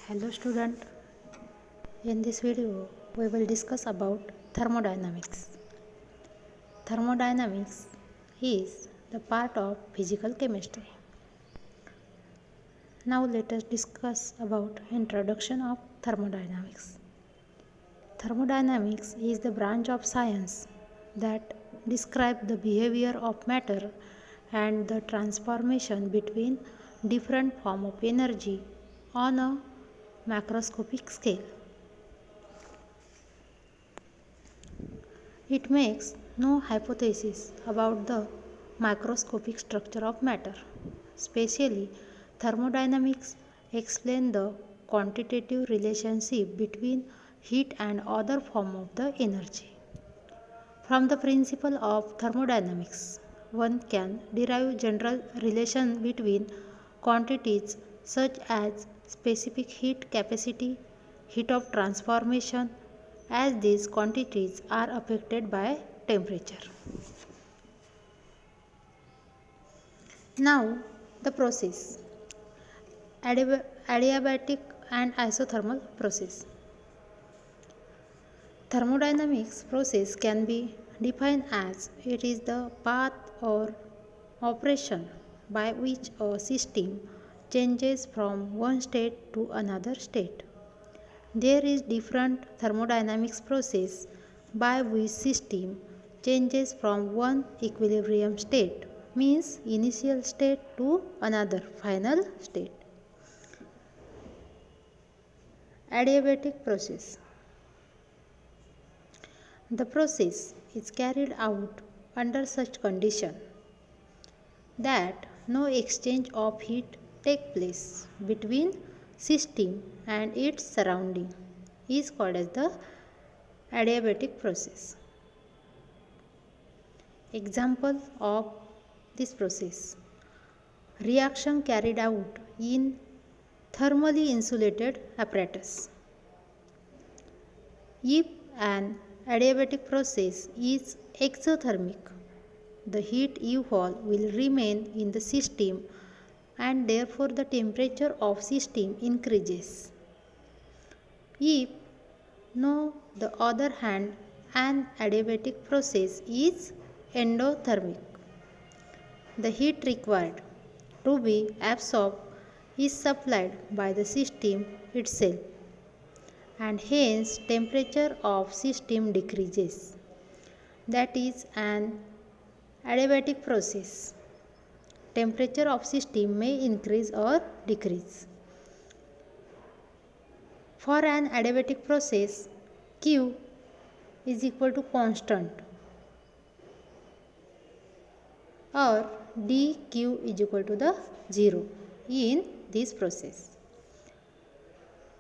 Hello student, in this video we will discuss about thermodynamics. Thermodynamics is the part of physical chemistry. Now let us discuss about introduction of thermodynamics. Thermodynamics is the branch of science that describes the behavior of matter and the transformation between different forms of energy on a macroscopic scale. It makes no hypothesis about the microscopic structure of matter. Especially, thermodynamics explain the quantitative relationship between heat and other form of the energy. From the principle of thermodynamics, one can derive general relation between quantities such as specific heat capacity, heat of transformation, as these quantities are affected by temperature. Now, the process adiabatic and isothermal process. Thermodynamics process can be defined as it is the path or operation by which a system changes from one state to another state. There is different thermodynamics process by which system changes from one equilibrium state, means initial state, to another final state. Adiabatic process. The process is carried out under such condition that no exchange of heat take place between system and its surrounding is called as the adiabatic process. Example of this process: reaction carried out in thermally insulated apparatus. If an adiabatic process is exothermic, the heat U-Hall will remain in the system and therefore the temperature of system increases. If, no, the other hand, an adiabatic process is endothermic, the heat required to be absorbed is supplied by the system itself, and hence temperature of system decreases. That is an adiabatic process. Temperature of system may increase or decrease. For an adiabatic process, Q is equal to constant or dQ is equal to the 0 in this process.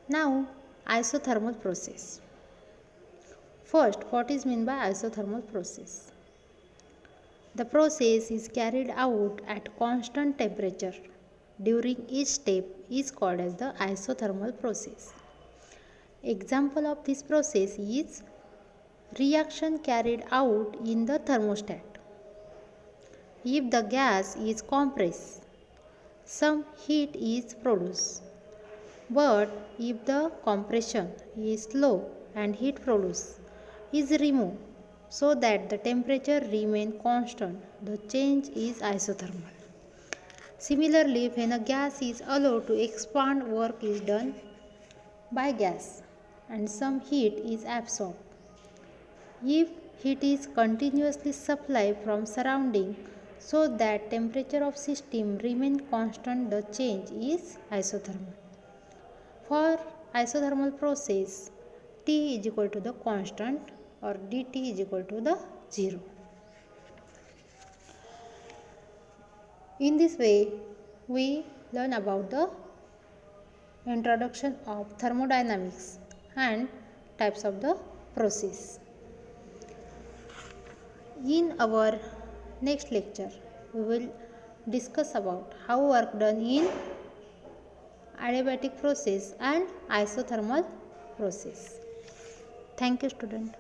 Now, isothermal process. First, what is meant by isothermal process? The process is carried out at constant temperature during each step is called as the isothermal process. Example of this process is reaction carried out in the thermostat. If the gas is compressed, some heat is produced. But if the compression is slow and heat produced is removed so that the temperature remains constant, the change is isothermal. Similarly, when a gas is allowed to expand, work is done by gas and some heat is absorbed. If heat is continuously supplied from surrounding so that temperature of system remains constant, the change is isothermal. For isothermal process, T is equal to the constant or dt is equal to the 0. In this way, we learn about the introduction of thermodynamics and types of the process. In our next lecture, we will discuss about how work done in adiabatic process and isothermal process. Thank you, student.